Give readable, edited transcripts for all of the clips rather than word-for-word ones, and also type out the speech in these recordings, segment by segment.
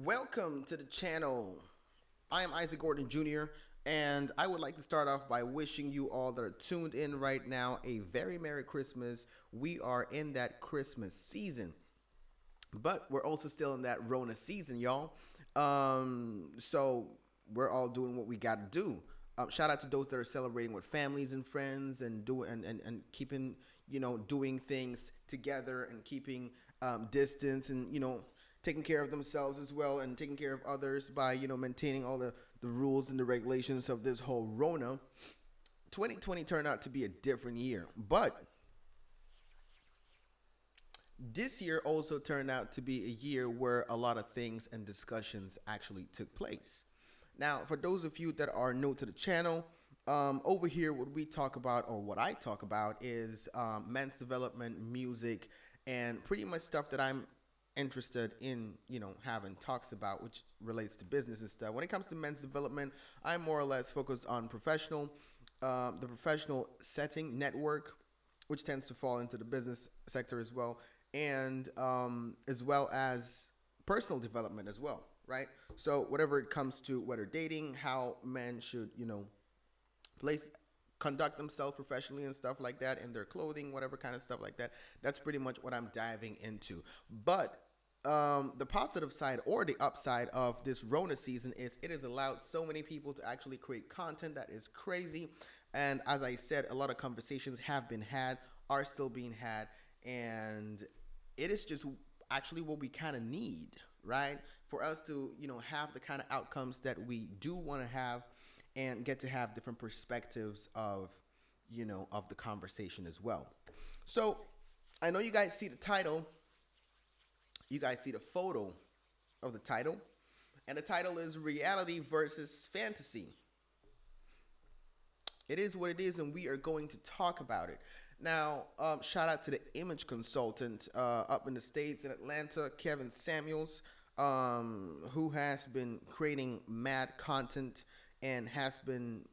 Welcome to the channel. I am Isaac Gordon Jr. and I would like to start off by wishing you all that are tuned in right now a very Merry Christmas. We are in that Christmas season, but we're also still in that Rona season, y'all. So we're all doing what we got to do. Shout out to those that are celebrating with families and friends and doing and keeping doing things together and keeping distance and taking care of themselves as well and taking care of others by maintaining all the rules and the regulations of this whole Rona. 2020 turned out to be a different year, but this year also turned out to be a year where a lot of things and discussions actually took place. Now, for those of you that are new to the channel, over here, what we talk about, or what I talk about, is men's development, music, and pretty much stuff that I'm interested in, having talks about, which relates to business and stuff. When it comes to men's development, I'm more or less focused on the professional setting network, which tends to fall into the business sector as well, and as well as personal development as well, right? So whatever it comes to, whether dating, how men should, place conduct themselves professionally and stuff like that, in their clothing, whatever kind of stuff like that. That's pretty much what I'm diving into. But the positive side or the upside of this Rona season is it has allowed so many people to actually create content that is crazy. And as I said, a lot of conversations have been had, are still being had, and it is just actually what we kind of need, right? For us to, have the kind of outcomes that we do want to have and get to have different perspectives of, of the conversation as well. So I know you guys see the title. You guys see the photo of the title. And the title is Reality versus Fantasy. It is what it is, and we are going to talk about it. Now, shout out to the image consultant up in the States in Atlanta, Kevin Samuels, who has been creating mad content and has been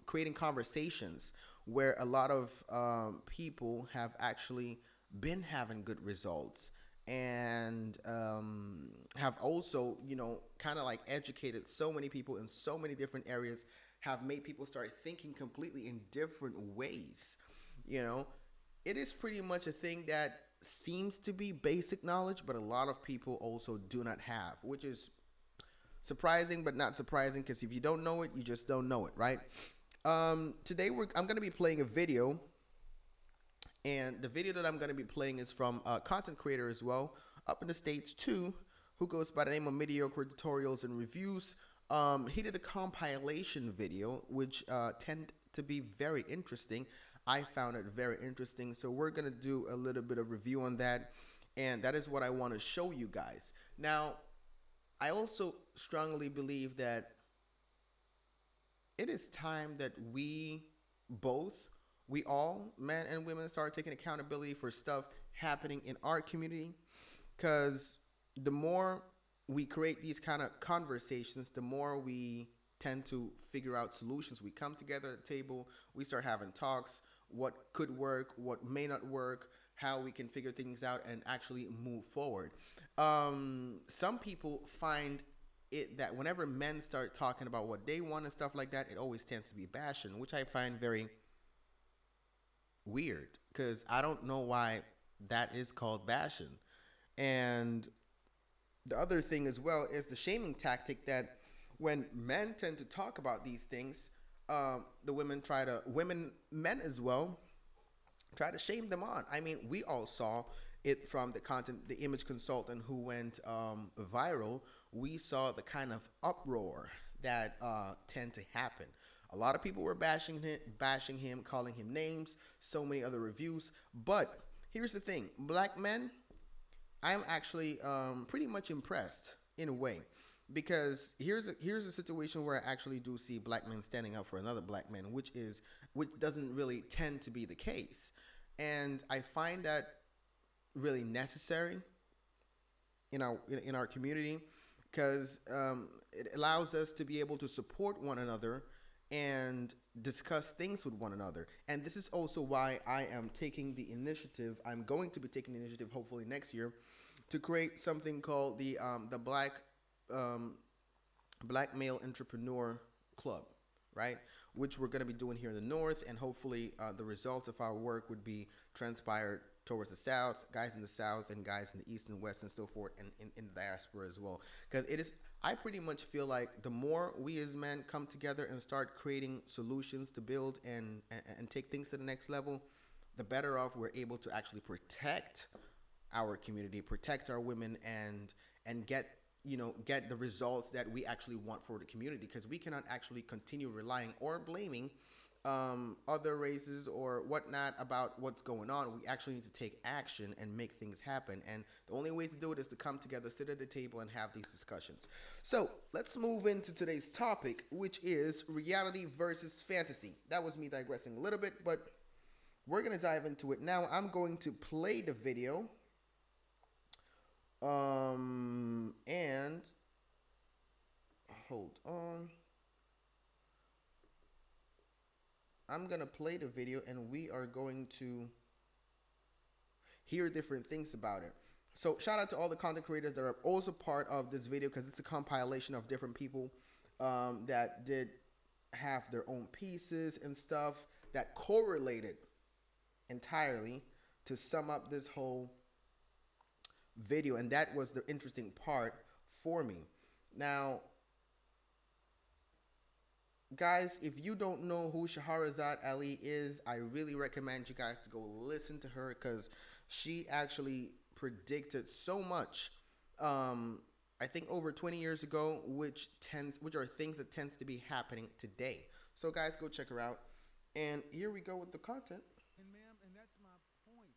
creating conversations where a lot of people have actually been having good results and have also, kind of like educated so many people in so many different areas, have made people start thinking completely in different ways. It is pretty much a thing that seems to be basic knowledge, but a lot of people also do not have, which is surprising, but not surprising, because if you don't know it, you just don't know it, right? Today I'm going to be playing a video, and the video that I'm going to be playing is from a content creator as well, up in the States too, who goes by the name of Mediocre Tutorials and Reviews. He did a compilation video, which tend to be very interesting. I found it very interesting, so we're going to do a little bit of review on that, and that is what I want to show you guys. Now, I also strongly believe that it is time that we all, men and women, start taking accountability for stuff happening in our community, because the more we create these kind of conversations, the more we tend to figure out solutions. We come together at the table, we start having talks, what could work, what may not work, how we can figure things out and actually move forward. Some people find it that whenever men start talking about what they want and stuff like that, it always tends to be bashing, which I find very weird, because I don't know why that is called bashing. And the other thing as well is the shaming tactic, that when men tend to talk about these things, men as well, try to shame them on. I mean, we all saw it from the image consultant who went viral. We saw the kind of uproar that tend to happen. A lot of people were bashing him, calling him names, so many other reviews. But here's the thing, black men, I'm actually pretty much impressed in a way, because here's a situation where I actually do see black men standing up for another black man, which doesn't really tend to be the case, and I find that really necessary in our community, because it allows us to be able to support one another and discuss things with one another. And this is also why I am taking the initiative. I'm going to be taking the initiative hopefully next year to create something called the um, Black Male Entrepreneur Club, right? Which we're going to be doing here in the North, and hopefully the results of our work would be transpired towards the South, guys in the South, and guys in the East and West, and so forth, and in the diaspora as well. Because it is, I pretty much feel like the more we as men come together and start creating solutions to build and take things to the next level, the better off we're able to actually protect our community, protect our women, and get get the results that we actually want for the community, because we cannot actually continue relying or blaming other races or whatnot about what's going on. We actually need to take action and make things happen, and the only way to do it is to come together, sit at the table, and have these discussions. So let's move into today's topic, which is reality versus fantasy. That was me digressing a little bit, but we're gonna dive into it now. I'm going to play the video. And hold on. I'm gonna play the video, and we are going to hear different things about it. So shout out to all the content creators that are also part of this video, because it's a compilation of different people that did have their own pieces and stuff that correlated entirely to sum up this whole video, and that was the interesting part for me. Now, guys, if you don't know who Shahrazad Ali is, I really recommend you guys to go listen to her, because she actually predicted so much, I think over 20 years ago, which are things that tends to be happening today. So guys, go check her out, and here we go with the content. And ma'am, and that's my point.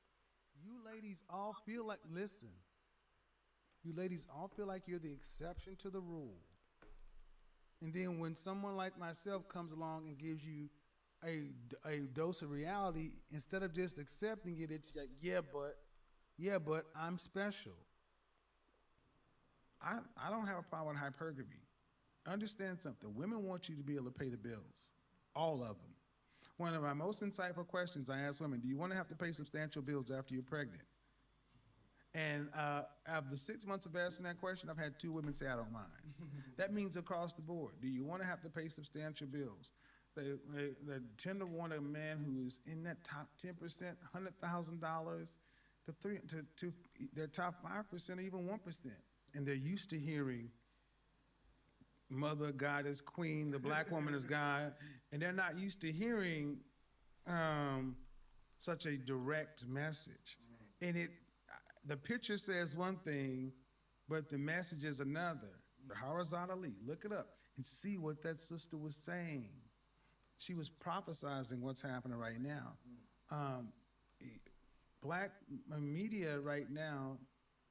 You ladies all feel like, listen, you ladies all feel like you're the exception to the rule. And then when someone like myself comes along and gives you a dose of reality, instead of just accepting it, it's like, yeah, but I'm special. I don't have a problem with hypergamy. Understand something. Women want you to be able to pay the bills. All of them. One of my most insightful questions I ask women, do you want to have to pay substantial bills after you're pregnant? And after the 6 months of asking that question, I've had 2 women say, I don't mind. That means across the board. Do you want to have to pay substantial bills? They tend to want a man who is in that top 10%, $100,000, to their top 5% or even 1%. And they're used to hearing mother, God is queen, the black woman is God, and they're not used to hearing such a direct message. And the picture says one thing, but the message is another. Horizontally, look it up and see what that sister was saying. She was prophesizing what's happening right now. Black media right now,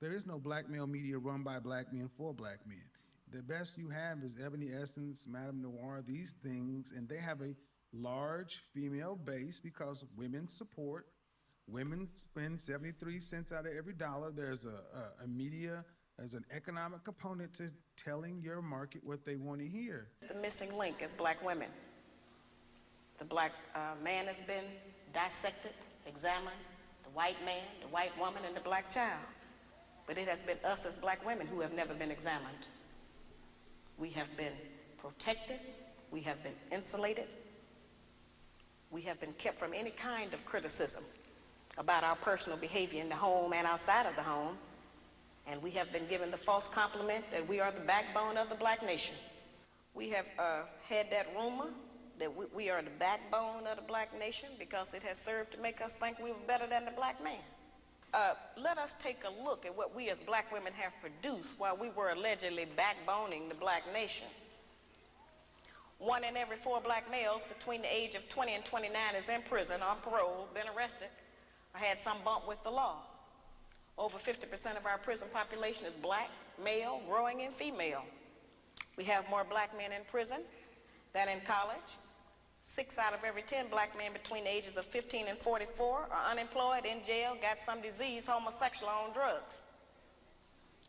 there is no black male media run by black men for black men. The best you have is Ebony Essence, Madame Noir, these things, and they have a large female base because women support. Women spend 73 cents out of every dollar. There's a media, there's an economic component to telling your market what they want to hear. The missing link is black women. The black man has been dissected, examined, the white man, the white woman, and the black child. But it has been us as black women who have never been examined. We have been protected, we have been insulated, we have been kept from any kind of criticism about our personal behavior in the home and outside of the home, and we have been given the false compliment that we are the backbone of the black nation. We have had that rumor that we are the backbone of the black nation because it has served to make us think we were better than the black man. Let us take a look at what we as black women have produced while we were allegedly backboning the black nation. 1 in every 4 black males between the age of 20 and 29 is in prison, on parole, been arrested, or had some bump with the law. Over 50% of our prison population is black, male, growing, and female. We have more black men in prison than in college. 6 out of every 10 black men between the ages of 15 and 44 are unemployed, in jail, got some disease, homosexual, on drugs.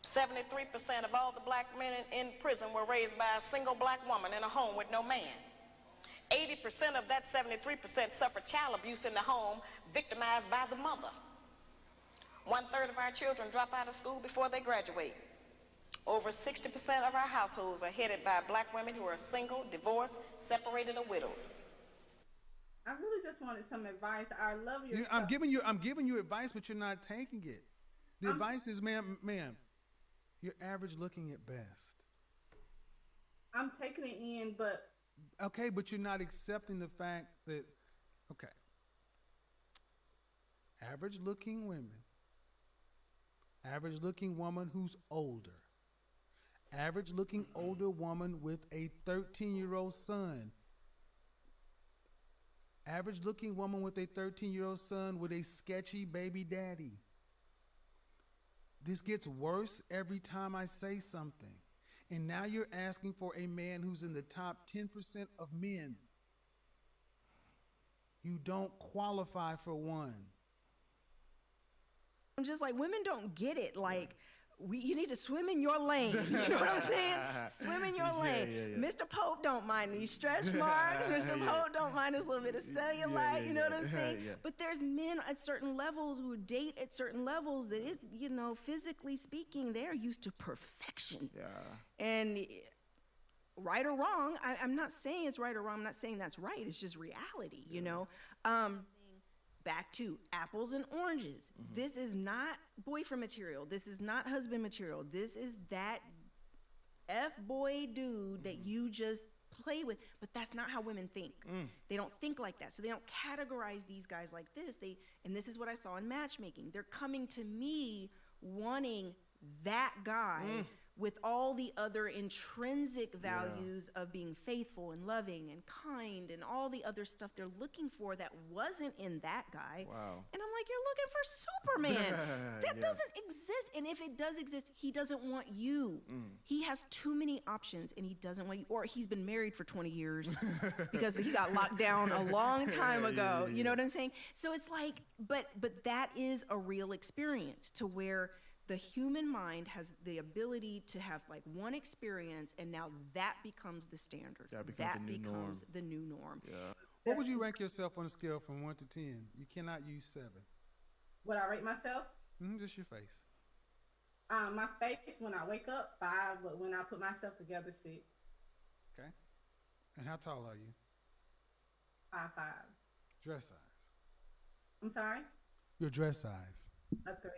73% of all the black men in prison were raised by a single black woman in a home with no man. 80% of that 73% suffered child abuse in the home, victimized by the mother. 1/3 of our children drop out of school before they graduate. Over 60% of our households are headed by black women who are single, divorced, separated, or widowed. I really just wanted some advice. I love your stuff. I'm giving you advice, but you're not taking it. The advice is, ma'am, you're average looking at best. I'm taking it in, but Okay, but you're not accepting the fact that, okay, average looking women, average looking woman who's older, average looking older woman with a 13-year-old son, average looking woman with a 13-year-old son with a sketchy baby daddy. This gets worse every time I say something. And now you're asking for a man who's in the top 10% of men. You don't qualify for one. I'm just like, women don't get it. Like, you need to swim in your lane. You know what I'm saying? Swim in your lane. Mr. Pope don't mind these stretch marks. Mr. Pope don't mind this little bit of cellulite. You know what I'm saying? But there's men at certain levels who date at certain levels that is, you know, physically speaking, they're used to perfection. And right or wrong, I'm not saying it's right or wrong. I'm not saying that's right. It's just reality, you know? Back to apples and oranges. This is not boyfriend material. This is not husband material. This is that F-boy dude that you just play with. But that's not how women think. They don't think like that. So they don't categorize these guys like this. And this is what I saw in matchmaking. They're coming to me wanting that guy with all the other intrinsic values of being faithful and loving and kind and all the other stuff they're looking for that wasn't in that guy. Wow. And I'm like, you're looking for Superman. That doesn't exist. And if it does exist, he doesn't want you. He has too many options and he doesn't want you. Or he's been married for 20 years because he got locked down a long time ago. You know what I'm saying? So it's like, but that is a real experience to where the human mind has the ability to have like one experience, and now that becomes the standard. That becomes the new norm. What would you rank yourself on a scale from 1 to 10? You cannot use 7. would I rate myself? Just your face. My face when I wake up, 5, but when I put myself together, 6. Okay. And how tall are you? 5'5". Dress size. I'm sorry? Your dress size. A 3.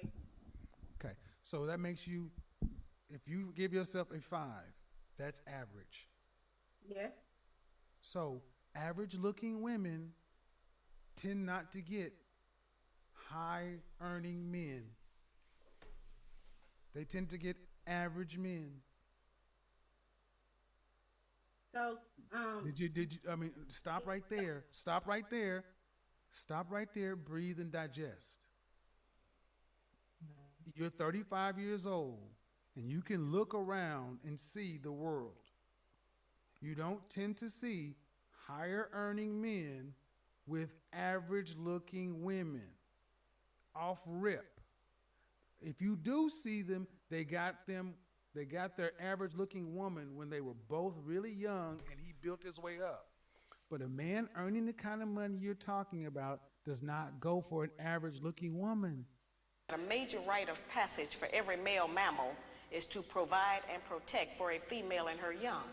Okay. So that makes you, if you give yourself a 5, that's average. Yes. So average looking women tend not to get high earning men. They tend to get average men. So, Did you, I mean, stop right there. Stop right there. Stop right there. Breathe and digest. You're 35 years old and you can look around and see the world. You don't tend to see higher earning men with average looking women off rip. If you do see them, they got their average looking woman when they were both really young and he built his way up. But a man earning the kind of money you're talking about does not go for an average looking woman. A major rite of passage for every male mammal is to provide and protect for a female in her young.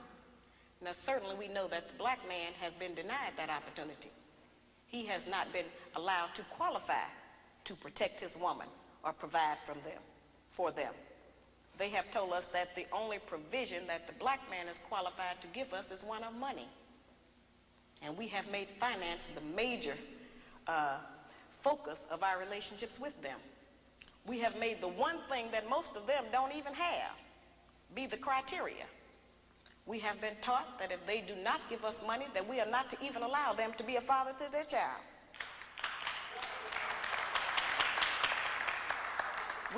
Now, certainly we know that the black man has been denied that opportunity. He has not been allowed to qualify to protect his woman or provide for them. They have told us that the only provision that the black man is qualified to give us is one of money. And we have made finance the major focus of our relationships with them. We have made the one thing that most of them don't even have be the criteria. We have been taught that if they do not give us money, that we are not to even allow them to be a father to their child.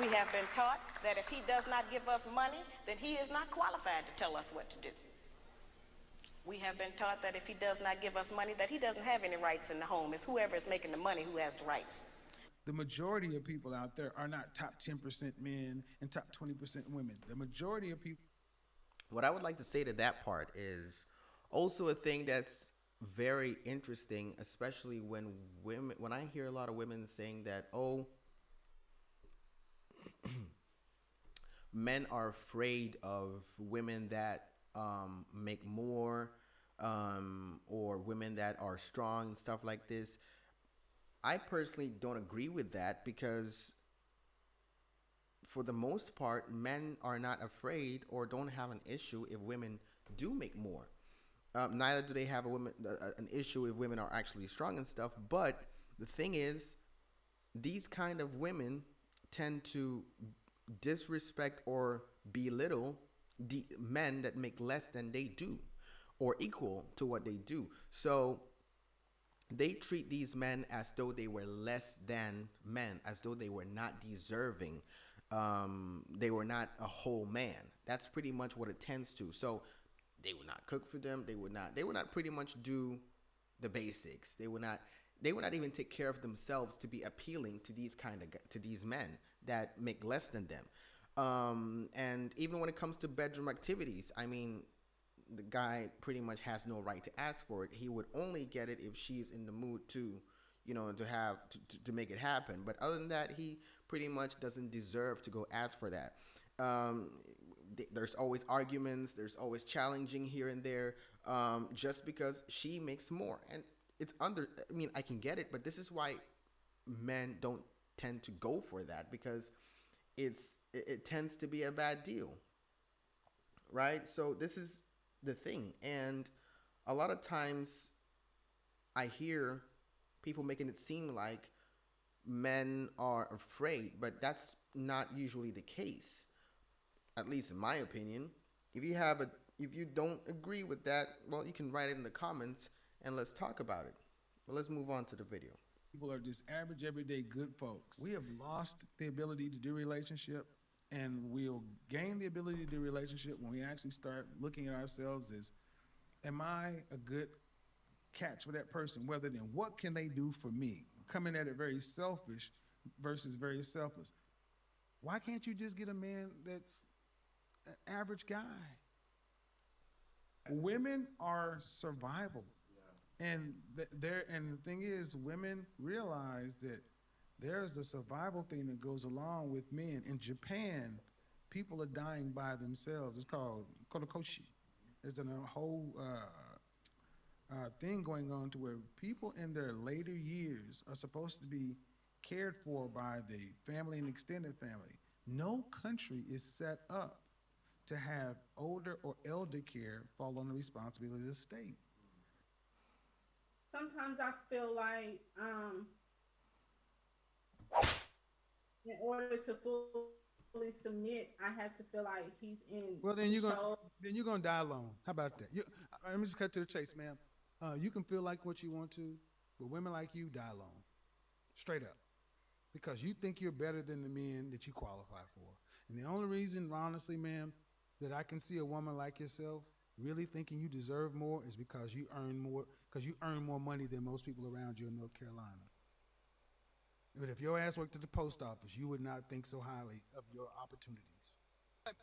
We have been taught that if he does not give us money, then he is not qualified to tell us what to do. We have been taught that if he does not give us money, that he doesn't have any rights in the home. It's whoever is making the money who has the rights. The majority of people out there are not top 10% men and top 20% women. The majority of people. What I would like to say to that part is also a thing that's very interesting, especially when I hear a lot of women saying that, oh, men are afraid of women that make more, or women that are strong and stuff like this. I personally don't agree with that because, for the most part, men are not afraid or don't have an issue if women do make more. Neither do they have an issue if women are actually strong and stuff. But the thing is, these kind of women tend to disrespect or belittle the men that make less than they do or equal to what they do. So they treat these men as though they were less than men, as though they were not deserving. They were not a whole man. That's pretty much what it tends to. So they would not cook for them. They would not pretty much do the basics. They would not even take care of themselves to be appealing to these men that make less than them. And even when it comes to bedroom activities, I mean, the guy pretty much has no right to ask for it. He would only get it if she's in the mood to, to make it happen. But other than that, he pretty much doesn't deserve to go ask for that. There's always arguments. There's always challenging here and there, just because she makes more. And I can get it, but this is why men don't tend to go for that, because it tends to be a bad deal, right? So this is the thing. And a lot of times I hear people making it seem like men are afraid, but that's not usually the case, at least in my opinion. If you don't agree with that, well, you can write it in the comments and let's talk about it. But let's move on to the video. People are just average, everyday good folks. We have lost the ability to do relationship, and we'll gain the ability to do relationship when we actually start looking at ourselves as, am I a good catch for that person, rather than what can they do for me? Coming at it very selfish versus very selfless. Why can't you just get a man that's an average guy? Women are survival. And the thing is, women realize that there's a survival thing that goes along with men. In Japan, people are dying by themselves. It's called kodokoshi. There's a whole thing going on to where people in their later years are supposed to be cared for by the family and extended family. No country is set up to have older or elder care fall on the responsibility of the state. Sometimes I feel like in order to fully submit, I have to feel like he's in. Well, then you're gonna die alone. How about that? Let me just cut to the chase, ma'am. You can feel like what you want to, but women like you die alone, straight up, because you think you're better than the men that you qualify for. And the only reason, honestly, ma'am, that I can see a woman like yourself really thinking you deserve more is because you earn more money than most people around you in North Carolina. But if your ass worked at the post office, you would not think so highly of your opportunities.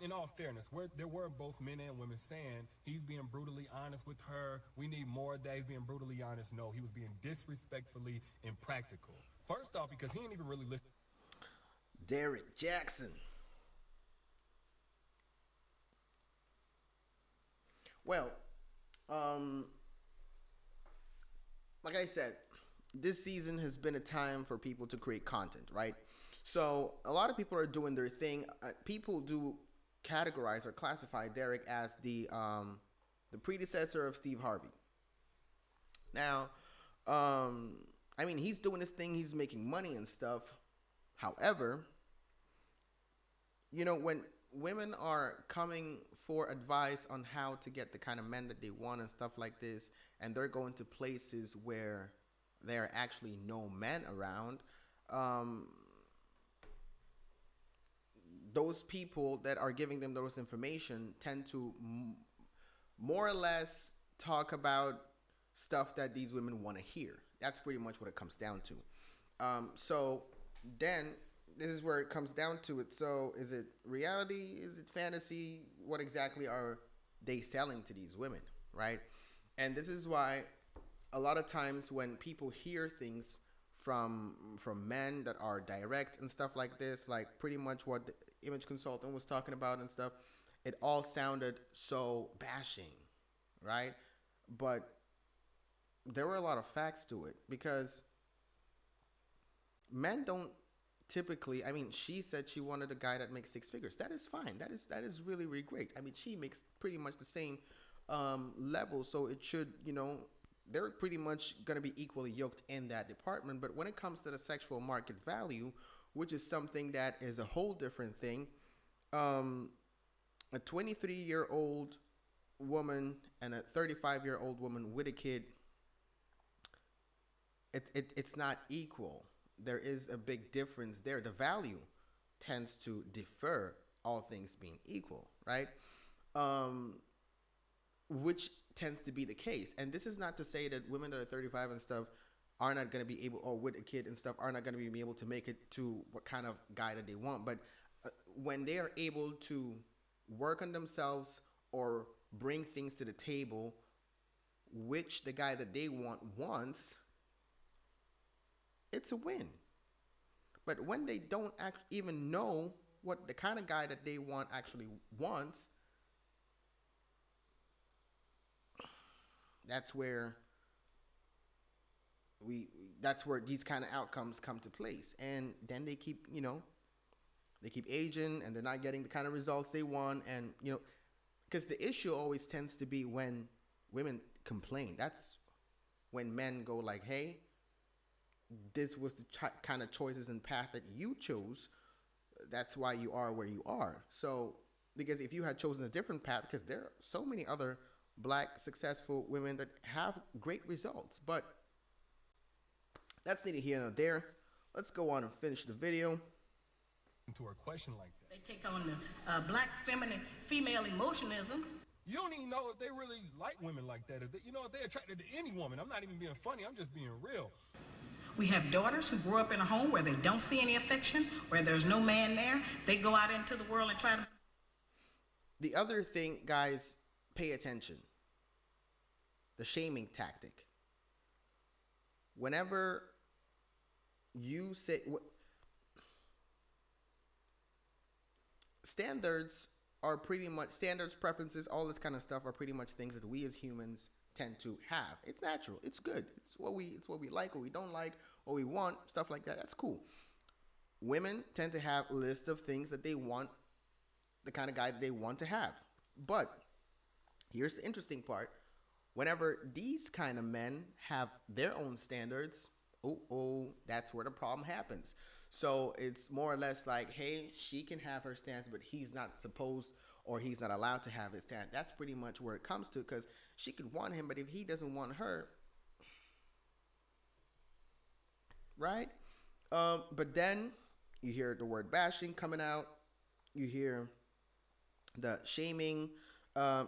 In all fairness, there were both men and women saying he's being brutally honest with her. We need more of that. He's being brutally honest. No, he was being disrespectfully impractical. First off, because he didn't even really listen. Derrick Jackson. Well, like I said, this season has been a time for people to create content, right? So a lot of people are doing their thing. People do categorize or classify Derrick as the predecessor of Steve Harvey. Now, I mean, he's doing this thing. He's making money and stuff. However, when women are coming for advice on how to get the kind of men that they want and stuff like this, and they're going to places where there are actually no men around, those people that are giving them those information tend to more or less talk about stuff that these women want to hear. That's pretty much what it comes down to. So then this is where it comes down to it. So is it reality? Is it fantasy? What exactly are they selling to these women, right? And this is why a lot of times when people hear things from men that are direct and stuff like this, like pretty much what image consultant was talking about and stuff, it all sounded so bashing, right? But there were a lot of facts to it, because men don't typically, I mean, she said she wanted a guy that makes 6 figures. That is fine. That is really, really great. I mean, she makes pretty much the same level, so it should, you know, they're pretty much going to be equally yoked in that department. But when it comes to the sexual market value, which is something that is a whole different thing, a 23-year-old woman and a 35-year-old woman with a kid, it's not equal. There is a big difference there. The value tends to differ, all things being equal, right? Which tends to be the case. And this is not to say that women that are 35 and stuff are not going to be able, or with a kid and stuff, are not going to be able to make it to what kind of guy that they want. But when they are able to work on themselves or bring things to the table, which the guy that they want wants, it's a win. But when they don't even know what the kind of guy that they want actually wants, that's where these kind of outcomes come to place. And then they keep, you know, they keep aging and they're not getting the kind of results they want. And, you know, because the issue always tends to be when women complain. That's when men go like, hey, this was the kind of choices and path that you chose. That's why you are where you are. So, because if you had chosen a different path, because there are so many other Black successful women that have great results, but that's neither here nor there. Let's go on and finish the video. To a question like that, They take on the Black feminine female emotionalism. you don't even know if they really like women like that. If they, you know, if they're attracted to any woman. I'm not even being funny. I'm just being real. We have daughters who grow up in a home where they don't see any affection, where there's no man there. They go out into the world and try to... The other thing, guys, pay attention. The shaming tactic. Whenever you say... Standards are pretty much... Standards, preferences, all this kind of stuff are pretty much things that we as humans tend to have. It's natural. It's good. It's what we like, what we don't like, what we want, stuff like that. That's cool. Women tend to have a list of things that they want, the kind of guy that they want to have. But here's the interesting part. Whenever these kind of men have their own standards, that's where the problem happens. So it's more or less like, hey, she can have her stance, but he's not supposed, or he's not allowed to have his stance. That's pretty much where it comes to, because she could want him, but if he doesn't want her, right? But then you hear the word bashing coming out. You hear the shaming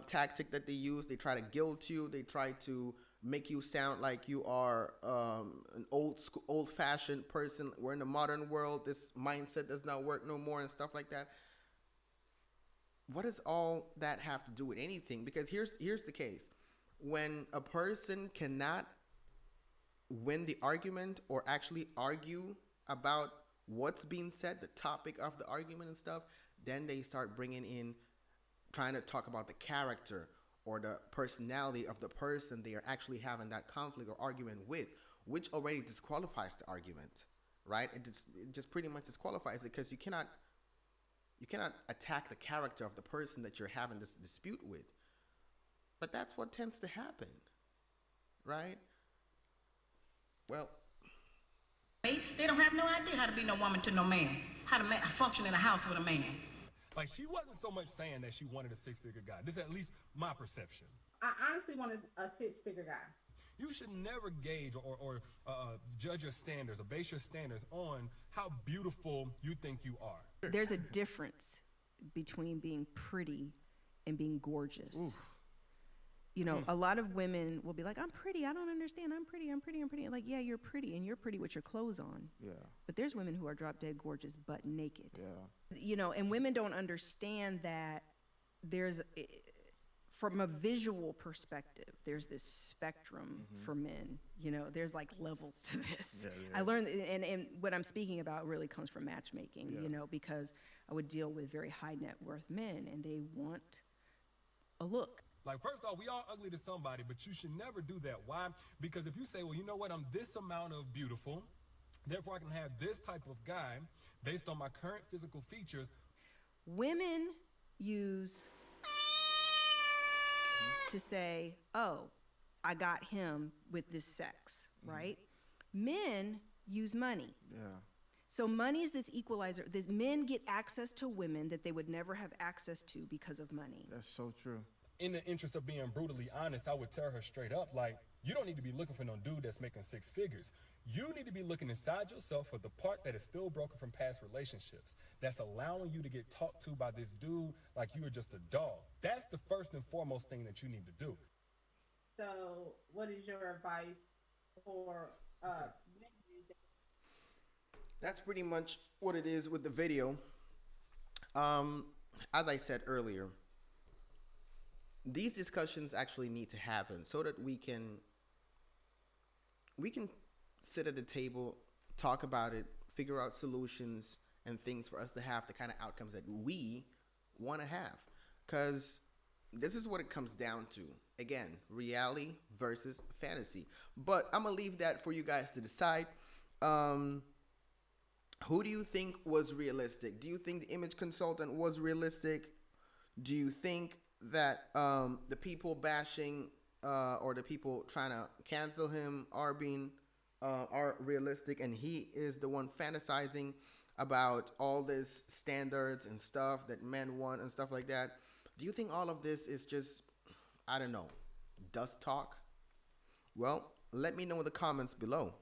tactic that they use. They try to guilt you. They try to make you sound like you are an old-fashioned person. We're in the modern world. This mindset does not work no more and stuff like that. What does all that have to do with anything? Because here's the case. When a person cannot win the argument or actually argue about what's being said, the topic of the argument and stuff, then they start bringing in, trying to talk about the character or the personality of the person they are actually having that conflict or argument with, which already disqualifies the argument, right? It just pretty much disqualifies it, because you cannot attack the character of the person that you're having this dispute with. But that's what tends to happen, right? Well, They don't have no idea how to be no woman to no man, how to function in a house with a man. Like, she wasn't so much saying that she wanted a 6-figure guy. This is at least my perception. I honestly wanted a 6-figure guy. You should never gauge or judge your standards or base your standards on how beautiful you think you are. There's a difference between being pretty and being gorgeous. Oof. You know, a lot of women will be like, I'm pretty. I don't understand. I'm pretty. Like, yeah, you're pretty, and you're pretty with your clothes on. Yeah. But there's women who are drop dead gorgeous, butt naked. Yeah. You know, and women don't understand that there's, from a visual perspective, there's this spectrum for men. You know, there's like levels to this. I learned, and what I'm speaking about really comes from matchmaking, you know, because I would deal with very high net worth men and they want a look. Like, first off, we all ugly to somebody, but you should never do that. Why? Because if you say, well, you know what, I'm this amount of beautiful, therefore I can have this type of guy based on my current physical features. Women use to say, oh, I got him with this sex, right? Men use money. Yeah. So money is this equalizer. This men get access to women that they would never have access to because of money. That's so true. In the interest of being brutally honest, I would tell her straight up, like, you don't need to be looking for no dude that's making 6 figures. You need to be looking inside yourself for the part that is still broken from past relationships, that's allowing you to get talked to by this dude like you are just a dog. That's the first and foremost thing that you need to do. So, what is your advice for That's pretty much what it is with the video. As I said earlier, these discussions actually need to happen so that we can sit at the table, talk about it, figure out solutions and things for us to have the kind of outcomes that we want to have. Because this is what it comes down to. Again, reality versus fantasy. But I'm going to leave that for you guys to decide. Who do you think was realistic? Do you think the image consultant was realistic? Do you think that the people bashing or the people trying to cancel him are realistic, and he is the one fantasizing about all this standards and stuff that men want and stuff like that? Do you think all of this is just, I don't know, dust talk? Well, let me know in the comments below,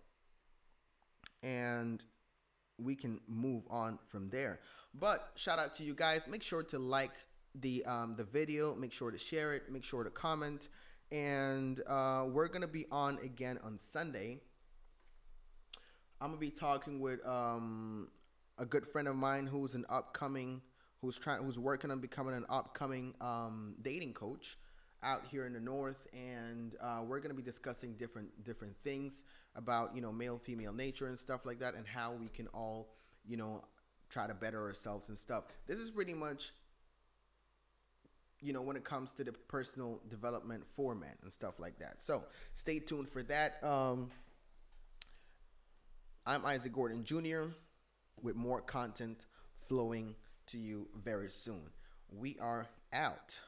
and we can move on from there. But shout out to you guys. Make sure to like the video, make sure to share it, make sure to comment, and we're gonna be on again on Sunday. I'm gonna be talking with a good friend of mine who's who's working on becoming an upcoming dating coach out here in the north, and we're gonna be discussing different things about, you know, male female nature and stuff like that, and how we can all, you know, try to better ourselves and stuff. This is pretty much, you know, when it comes to the personal development for men and stuff like that. So stay tuned for that. I'm Isaac Gordon Jr. with more content flowing to you very soon. We are out.